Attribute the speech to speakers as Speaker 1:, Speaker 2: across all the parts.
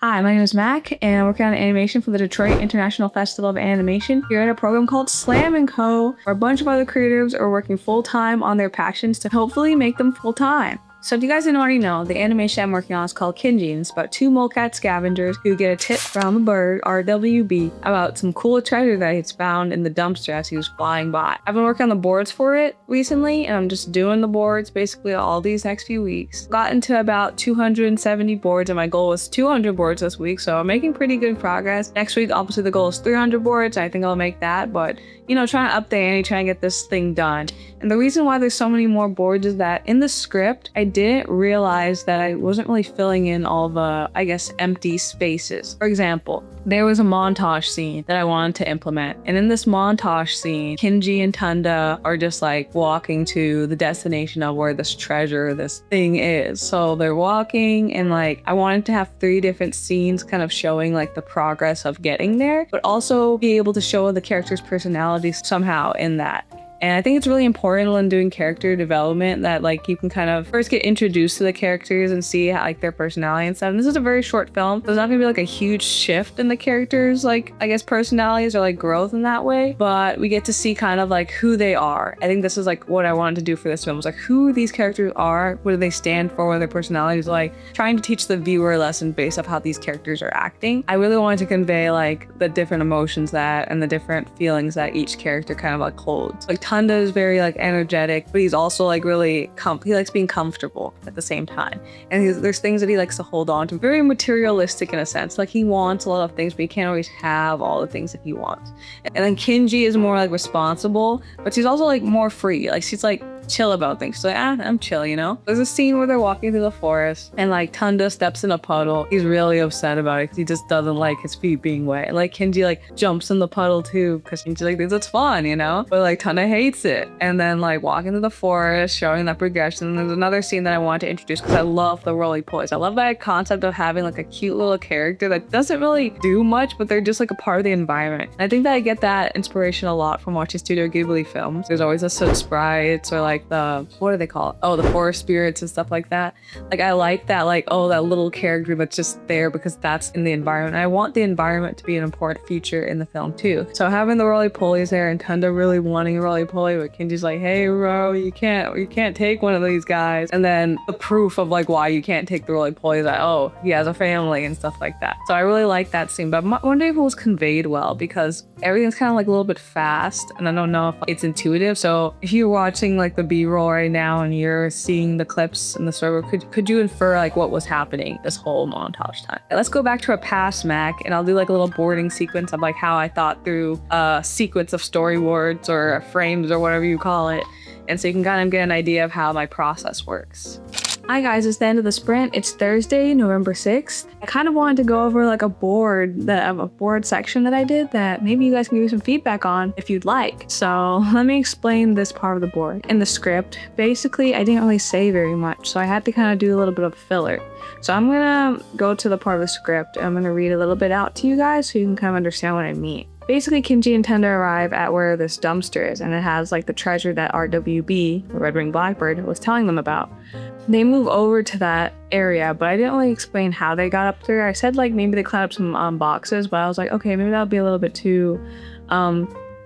Speaker 1: Hi, my name is Mac, and I'm working on animation for the Detroit International Festival of Animation here at a program called Slam & Co, where a bunch of other creatives are working full-time on their passions to hopefully make them full-time. So if you guys didn't already know, the animation I'm working on is called Kenji, and it's about two molecat scavengers who get a tip from a bird, RWB, about some cool treasure that he's found in the dumpster as he was flying by. I've been working on the boards for it recently, and I'm just doing the boards basically all these next few weeks. Gotten to about 270 boards, and my goal was 200 boards this week, so I'm making pretty good progress. Next week, obviously the goal is 300 boards. I think I'll make that, but you know, trying to up the ante, trying to get this thing done. And the reason why there's so many more boards is that in the script, I didn't realize that I wasn't really filling in all the, I guess, empty spaces. For example, there was a montage scene that I wanted to implement. And in this montage scene, Kenji and Tunda are just like walking to the destination of where this treasure, this thing is. So they're walking, and like, I wanted to have 3 different scenes kind of showing like the progress of getting there, but also be able to show the character's personality somehow in that. And I think it's really important when doing character development that like you can kind of first get introduced to the characters and see how, like their personality and stuff. And this is a very short film, so there's not gonna be like a huge shift in the characters, like I guess personalities or like growth in that way, but we get to see kind of like who they are. I think this is like what I wanted to do for this film, was like who these characters are, what do they stand for, what are their personalities like, trying to teach the viewer a lesson based off how these characters are acting. I really wanted to convey like the different emotions that and the different feelings that each character kind of like holds. Like Tunda is very like energetic, but he's also like really he likes being comfortable at the same time, and there's things that he likes to hold on to, very materialistic in a sense. Like he wants a lot of things, but he can't always have all the things that he wants. And then Kenji is more like responsible, but she's also like more free. Like she's like chill about things. So like, I'm chill, you know? There's a scene where they're walking through the forest and like Tunda steps in a puddle. He's really upset about it because he just doesn't like his feet being wet. And like Kenji like jumps in the puddle too because Kenji like thinks it's fun, you know? But like Tunda hates it. And then like walking through the forest, showing that progression. And there's another scene that I wanted to introduce because I love the roly-polies. I love that concept of having like a cute little character that doesn't really do much, but they're just like a part of the environment. And I think that I get that inspiration a lot from watching Studio Ghibli films. There's always the soot sprites or like the, what do they call it? Oh, the forest spirits and stuff like that. Like I like that, like, oh, that little character that's just there because that's in the environment. And I want the environment to be an important feature in the film too. So having the roly-polies there and Tunda really wanting a roly-poly, but Kenji's like, hey bro, you can't take one of these guys. And then the proof of like why you can't take the roly-poly is like, oh, he has a family and stuff like that. So I really like that scene, but I wonder if it was conveyed well because everything's kind of like a little bit fast and I don't know if it's intuitive. So if you're watching like the B-roll right now and you're seeing the clips in the storyboard, could you infer like what was happening this whole montage time? Let's go back to our past, Mac, and I'll do like a little boarding sequence of like how I thought through a sequence of storyboards or frames or whatever you call it. And so you can kind of get an idea of how my process works. Hi guys, it's the end of the sprint. It's Thursday, November 6th. I kind of wanted to go over like a board section that I did that maybe you guys can give me some feedback on if you'd like. So let me explain this part of the board. In the script, basically I didn't really say very much, so I had to kind of do a little bit of filler. So I'm gonna go to the part of the script and I'm gonna read a little bit out to you guys so you can kind of understand what I mean. Basically, Kenji and Tunda arrive at where this dumpster is, and it has like the treasure that RWB, the red-winged blackbird, was telling them about. They move over to that area, but I didn't really explain how they got up there. I said like maybe they climbed up some boxes, but I was like, okay, maybe that would be a little bit too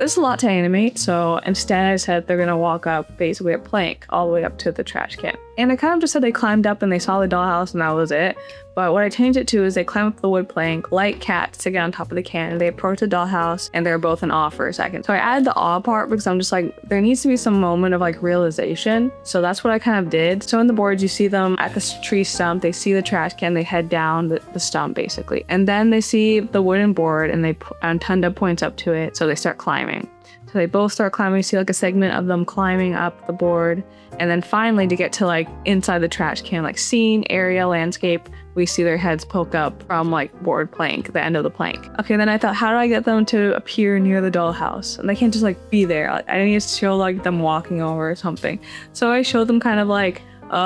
Speaker 1: there's a lot to animate, so instead I said they're gonna walk up basically a plank all the way up to the trash can. And I kind of just said they climbed up and they saw the dollhouse and that was it. But what I changed it to is they climb up the wood plank like cats to get on top of the can, and they approach the dollhouse and they're both in awe for a second. So I added the awe part because I'm just like, there needs to be some moment of like realization. So that's what I kind of did. So in the boards, you see them at the tree stump, they see the trash can, they head down the stump basically. And then they see the wooden board and Tunda points up to it, so they start climbing. So they both start climbing. You see like a segment of them climbing up the board. And then finally to get to like inside the trash can, like scene, area, landscape, we see their heads poke up from like board plank, the end of the plank. Okay, then I thought, how do I get them to appear near the dollhouse? And they can't just like be there. Like, I need to show like them walking over or something. So I showed them kind of like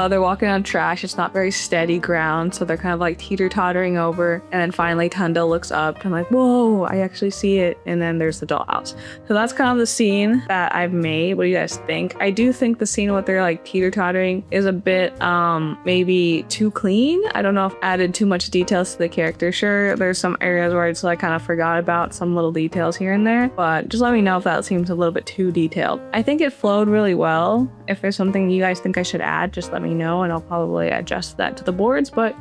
Speaker 1: They're walking on trash. It's not very steady ground, so they're kind of like teeter-tottering over. And then finally Tunda looks up and like, whoa, I actually see it. And then there's the dollhouse. So that's kind of the scene that I've made. What do you guys think? I do think the scene where they're like teeter-tottering is a bit maybe too clean. I don't know if I added too much details to the character. Sure, there's some areas where I just like kind of forgot about some little details here and there, but just let me know if that seems a little bit too detailed. I think it flowed really well. If there's something you guys think I should add, just let me know and I'll probably adjust that to the boards. But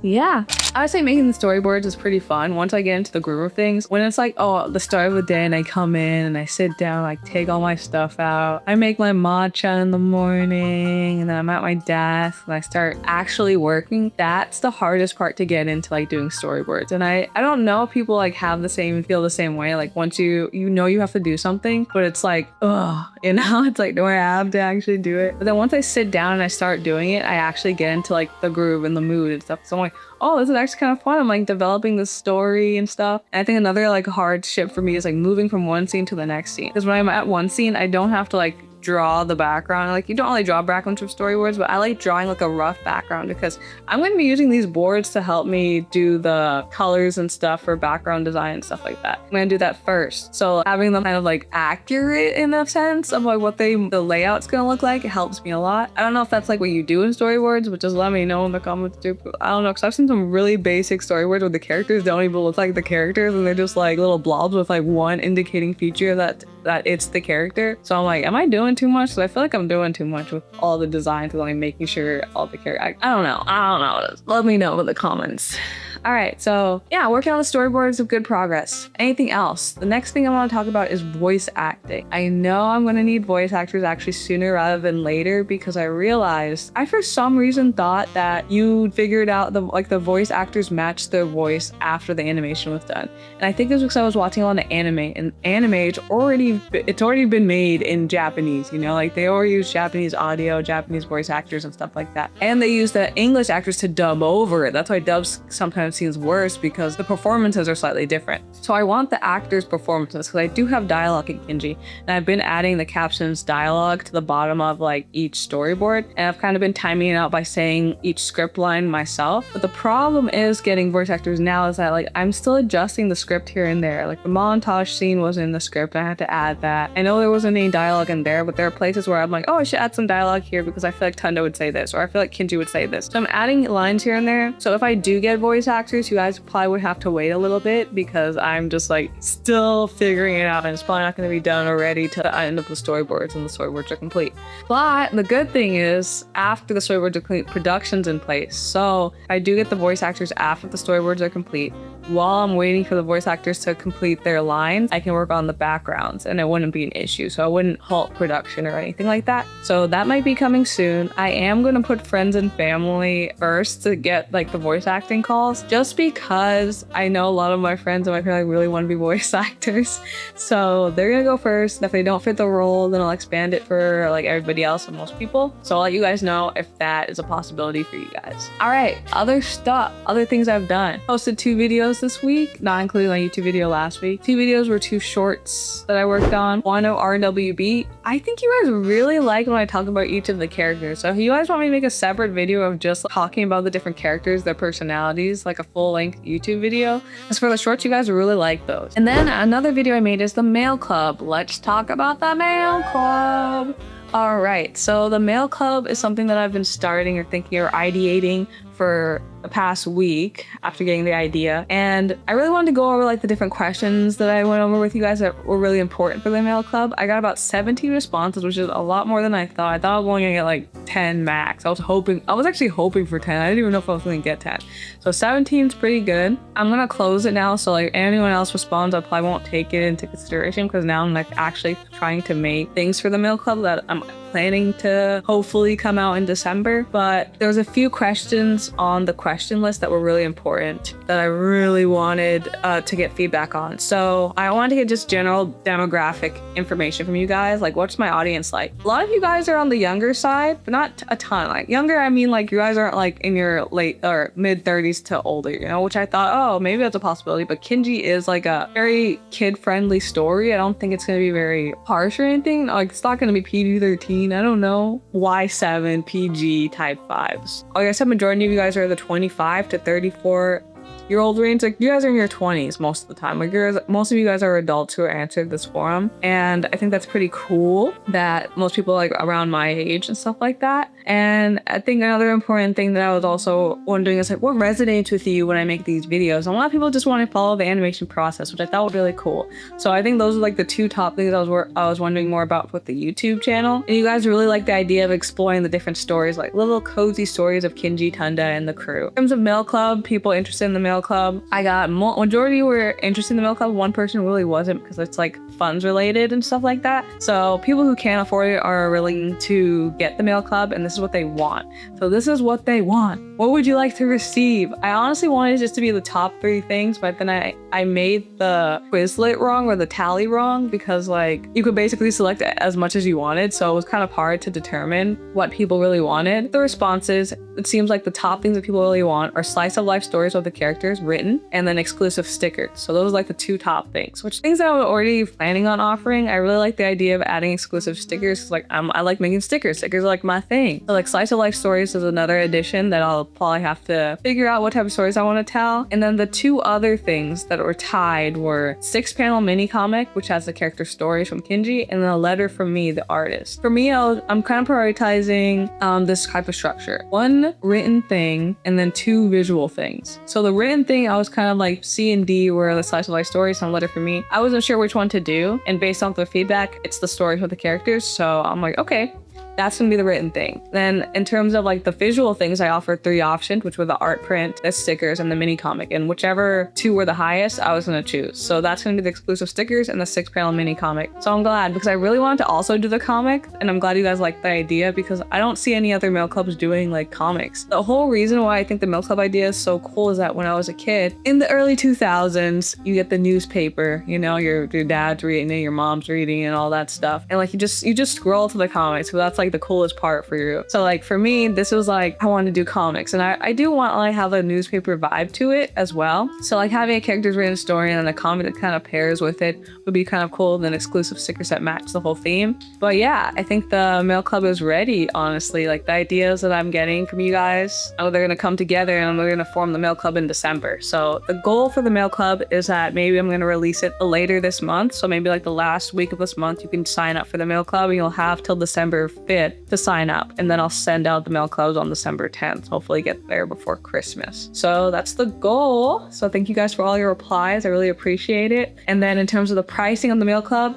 Speaker 1: yeah, I would say making the storyboards is pretty fun once I get into the groove of things. When it's like, oh, the start of the day and I come in and I sit down, like take all my stuff out. I make my matcha in the morning and then I'm at my desk and I start actually working. That's the hardest part to get into, like doing storyboards. And I don't know if people like have the same, feel the same way. Like once you know you have to do something, but it's like, ugh, you know, it's like, do I have to actually do it? But then once I sit down and I start doing it, I actually get into like the groove and the mood and stuff. So I'm like, oh, this is actually kind of fun. I'm like developing the story and stuff. And I think another like hard shift for me is like moving from one scene to the next scene. Because when I'm at one scene, I don't have to like draw the background. Like you don't really draw backgrounds for storyboards, but I like drawing like a rough background because I'm going to be using these boards to help me do the colors and stuff for background design and stuff like that. I'm going to do that first. So having them kind of like accurate in a sense of like what the layout's going to look like, it helps me a lot. I don't know if that's like what you do in storyboards, but just let me know in the comments too. I don't know, because I've seen some really basic storyboards where the characters don't even look like the characters and they're just like little blobs with like one indicating feature that it's the character. So I'm like, am I doing too much? So I feel like I'm doing too much with all the designs and like making sure all the characters. I don't know. Let me know in the comments. All right, so yeah, working on the storyboards of good progress. Anything else? The next thing I want to talk about is voice acting. I know I'm going to need voice actors actually sooner rather than later because I realized I for some reason thought that you figured out the voice actors matched their voice after the animation was done. And I think it was because I was watching a lot of anime, and anime it's already been made in Japanese, you know, like they already use Japanese audio, Japanese voice actors and stuff like that. And they use the English actors to dub over it. That's why dubs sometimes seems worse because the performances are slightly different. So I want the actors' performances because I do have dialogue in Kenji, and I've been adding the captions dialogue to the bottom of like each storyboard, and I've kind of been timing it out by saying each script line myself. But the problem is getting voice actors now is that like I'm still adjusting the script here and there. Like the montage scene was in the script, I had to add that. I know there wasn't any dialogue in there, but there are places where I'm like, oh, I should add some dialogue here because I feel like Tunda would say this, or I feel like Kenji would say this. So I'm adding lines here and there. So if I do get voice actors, you guys probably would have to wait a little bit because I'm just like still figuring it out, and it's probably not going to be done already till the end of the storyboards and the storyboards are complete. But the good thing is after the storyboards are complete, production's in place. So if I do get the voice actors after the storyboards are complete, while I'm waiting for the voice actors to complete their lines, I can work on the backgrounds and it wouldn't be an issue. So I wouldn't halt production or anything like that. So that might be coming soon. I am going to put friends and family first to get like the voice acting calls, just because I know a lot of my friends and my family really want to be voice actors. So they're going to go first. And if they don't fit the role, then I'll expand it for like everybody else and most people. So I'll let you guys know if that is a possibility for you guys. All right, other stuff, other things I've done. Posted 2 videos this week, not including my YouTube video last week. 2 videos were 2 shorts that I worked on. One of RWB. I think you guys really like when I talk about each of the characters. So if you guys want me to make a separate video of just talking about the different characters, their personalities, like a full-length YouTube video. As for the shorts, you guys really like those. And then another video I made is the mail club. Let's talk about the mail club. All right, so the mail club is something that I've been starting or thinking or ideating for the past week after getting the idea. And I really wanted to go over like the different questions that I went over with you guys that were really important for the mail club. I got about 17 responses, which is a lot more than I thought. I thought I was only gonna get like 10 max. I was actually hoping for 10. I didn't even know if I was gonna get 10. So 17 is pretty good. I'm gonna close it now. So like anyone else responds, I probably won't take it into consideration because now I'm like actually trying to make things for the mail club that I'm planning to hopefully come out in December. But there's a few questions things on the question list that were really important that I really wanted to get feedback on. So I wanted to get just general demographic information from you guys. Like, what's my audience like? A lot of you guys are on the younger side, but not a ton. Like younger, I mean like you guys aren't like in your late or mid 30s to older, you know, which I thought, oh, maybe that's a possibility. But Kenji is like a very kid-friendly story. I don't think it's going to be very harsh or anything. Like it's not going to be PG-13. I don't know. Y7, PG type vibes. Like I said, majority of you guys are the 25 to 34-year-old range. Like you guys are in your 20s most of the time. Like most of you guys are adults who answered this forum, and I think that's pretty cool that most people like around my age and stuff like that. And I think another important thing that I was also wondering is like, what resonates with you when I make these videos? And a lot of people just want to follow the animation process, which I thought was really cool. So I think those are like the two top things I was wondering more about with the YouTube channel. And you guys really like the idea of exploring the different stories, like little cozy stories of Kenji, Tunda, and the crew. In terms of Mail Club, people interested in the Mail Club, I got majority were interested in the Mail Club. One person really wasn't because it's like funds related and stuff like that. So people who can't afford it are willing to get the Mail Club, and this is what they want. So this is what they want. What would you like to receive? I honestly wanted just to be the top 3 things, but then I made the Quizlet wrong, or the tally wrong, because like you could basically select as much as you wanted. So it was kind of hard to determine what people really wanted. The responses, it seems like the top things that people really want are slice of life stories of the characters written, and then exclusive stickers. So those are like the 2 top things, which things that I was already planning on offering. I really like the idea of adding exclusive stickers, because like I like making stickers. Stickers are like my thing. So like slice of life stories is another addition that I'll probably have to figure out what type of stories I want to tell. And then the 2 other things that were tied were 6-panel mini comic, which has the character stories from Kenji, and then a letter from me, the artist. For me, I'm kind of prioritizing this type of structure: 1 written thing and then 2 visual things. So the written thing, I was kind of like C and D were the slice of life stories, and a letter from me. I wasn't sure which one to do, and based on the feedback, it's the stories with the characters. So I'm like, okay, that's gonna be the written thing. Then in terms of like the visual things, I offered 3 options, which were the art print, the stickers, and the mini comic. And whichever 2 were the highest, I was gonna choose. So that's gonna be the exclusive stickers and the 6-panel mini comic. So I'm glad, because I really wanted to also do the comic, and I'm glad you guys like the idea, because I don't see any other mail clubs doing like comics. The whole reason why I think the mail club idea is so cool is that when I was a kid, in the early 2000s, you get the newspaper, you know, your dad's reading it, your mom's reading it, and all that stuff. And like you just scroll to the comics, so that's like the coolest part for you. So like for me, this was like, I want to do comics, and I do want to like have a newspaper vibe to it as well. So like having a character's written story and then a comic that kind of pairs with it would be kind of cool, and then exclusive stickers that match the whole theme. But yeah, I think the mail club is ready, honestly. Like the ideas that I'm getting from you guys, oh, they're gonna come together, and we're gonna form the mail club in December. So the goal for the mail club is that maybe I'm gonna release it later this month. So maybe like the last week of this month, you can sign up for the mail club, and you'll have till December 5th to sign up, and then I'll send out the mail clubs on December 10th. Hopefully get there before Christmas. So that's the goal. So thank you guys for all your replies. I really appreciate it. And then in terms of the pricing on the mail club,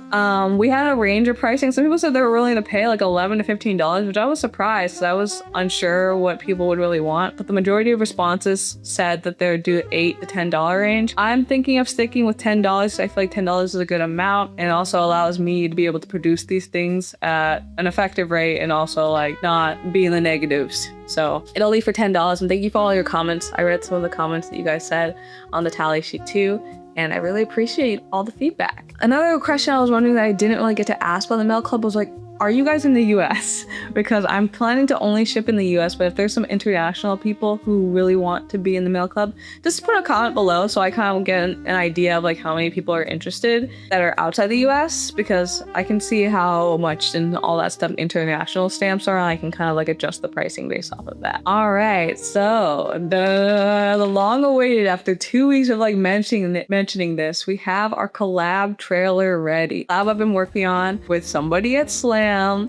Speaker 1: we had a range of pricing. Some people said they were willing to pay like $11 to $15, which I was surprised, because I was unsure what people would really want. But the majority of responses said that they would do $8 to $10 range. I'm thinking of sticking with $10. I feel like $10 is a good amount, and it also allows me to be able to produce these things at an effective rate, and also like not be in the negatives. So it'll leave for $10. And thank you for all your comments. I read some of the comments that you guys said on the tally sheet too, and I really appreciate all the feedback. Another question I was wondering that I didn't really get to ask about the mail club was like, are you guys in the US? Because I'm planning to only ship in the US, but if there's some international people who really want to be in the mail club, just put a comment below so I kind of get an idea of like how many people are interested that are outside the US, because I can see how much and all that stuff international stamps are, and I can kind of like adjust the pricing based off of that. All right, so the long awaited, after 2 weeks of like mentioning this, we have our collab trailer ready. Collab I've been working on with somebody at Slam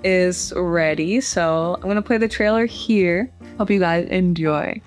Speaker 1: is ready, so I'm gonna play the trailer here. Hope you guys enjoy.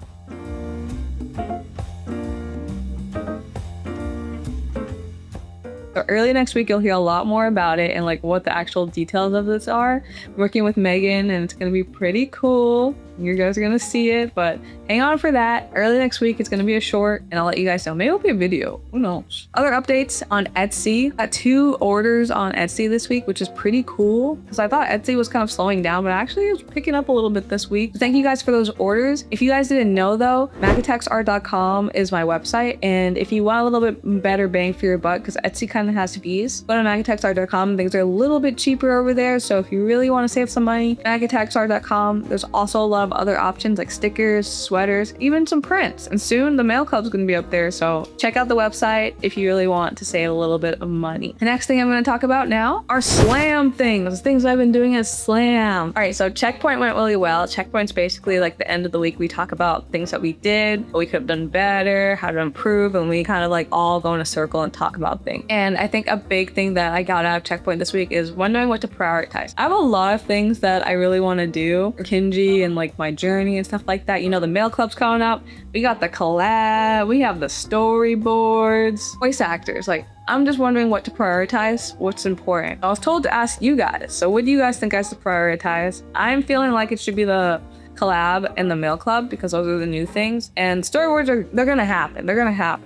Speaker 1: So early next week, you'll hear a lot more about it and like what the actual details of this are. I'm working with Megan, and it's gonna be pretty cool. You guys are gonna see it, but hang on for that. Early next week, it's gonna be a short, and I'll let you guys know. Maybe it'll be a video. Who knows? Other updates on Etsy. Got 2 orders on Etsy this week, which is pretty cool because I thought Etsy was kind of slowing down, but actually it's picking up a little bit this week. So thank you guys for those orders. If you guys didn't know though, magitexart.com is my website, and if you want a little bit better bang for your buck, because Etsy kind of has fees, go to magitexart.com. Things are a little bit cheaper over there, so if you really want to save some money, magitexart.com. There's also a lot of other options like stickers, sweaters, even some prints, and soon the mail club's going to be up there, so check out the website if you really want to save a little bit of money. The next thing I'm going to talk about now are slam things I've been doing as slam. All right, so checkpoint went really well. Checkpoint's basically like the end of the week. We talk about things that we did, what we could have done better, how to improve, and we kind of like all go in a circle and talk about things. And I think a big thing that I got out of checkpoint this week is wondering what to prioritize. I have a lot of things that I really want to do for Kenji and like my journey and stuff like that. You know, the mail club's coming up. We got the collab. We have the storyboards, voice actors. Like, I'm just wondering what to prioritize, what's important. I was told to ask you guys. So what do you guys think I should prioritize? I'm feeling like it should be the collab and the mail club because those are the new things, and storyboards they're gonna happen.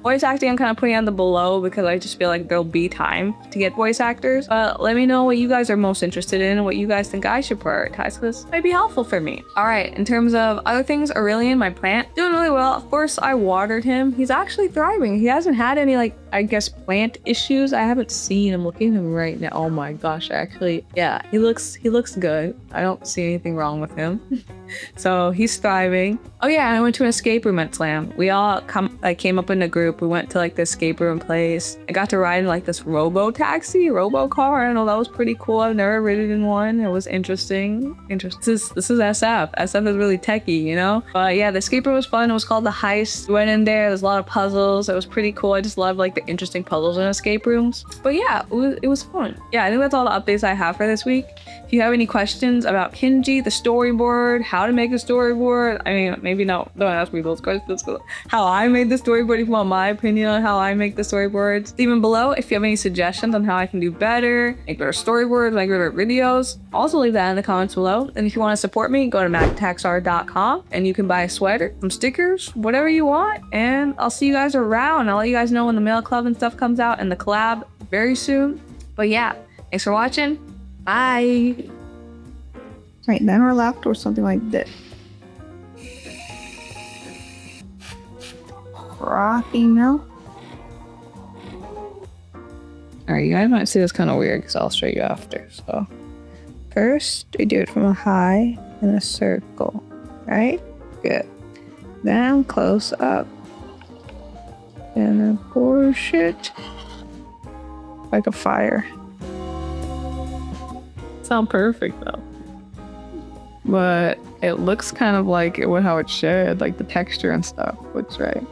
Speaker 1: Voice acting I'm kind of putting on the below because I just feel like there'll be time to get voice actors, but let me know what you guys are most interested in and what you guys think I should prioritize, because it might be helpful for me. All right, in terms of other things, Aurelian, my plant, doing really well. Of course, I watered him. He's actually thriving. He hasn't had any, like, I guess plant issues. I haven't seen him. Look at him right now. Oh my gosh, actually, yeah, he looks good. I don't see anything wrong with him. So he's thriving. Oh yeah, I went to an escape room at Slam. We all came up in a group. We went to like the escape room place. I got to ride in like this robo car. I don't know, that was pretty cool. I've never ridden in one. It was interesting. This is SF. SF is really techie, you know? But yeah, the escape room was fun. It was called The Heist. We went in there. There's a lot of puzzles. It was pretty cool. I just love like the interesting puzzles in escape rooms. But yeah, it was fun. Yeah, I think that's all the updates I have for this week. If you have any questions about Kenji, the storyboard, how to make a storyboard, I mean, maybe don't ask me those questions. How I made the storyboard, if you want my opinion on how I make the storyboards, leave them below. If you have any suggestions on how I can do better, make better storyboards, make better videos, also leave that in the comments below. And if you want to support me, go to magitexart.com and you can buy a sweater, some stickers, whatever you want. And I'll see you guys around. I'll let you guys know when the mail club and stuff comes out and the collab very soon. But yeah, thanks for watching. Bye.
Speaker 2: Right, then or left or something like this. Rocking now.
Speaker 1: Alright, you guys might see this kind of weird because I'll show you after. So first we do it from a high in a circle, right? Good. Then close up and then push it like a fire. Sound perfect though, but it looks kind of like how it should, like the texture and stuff looks right.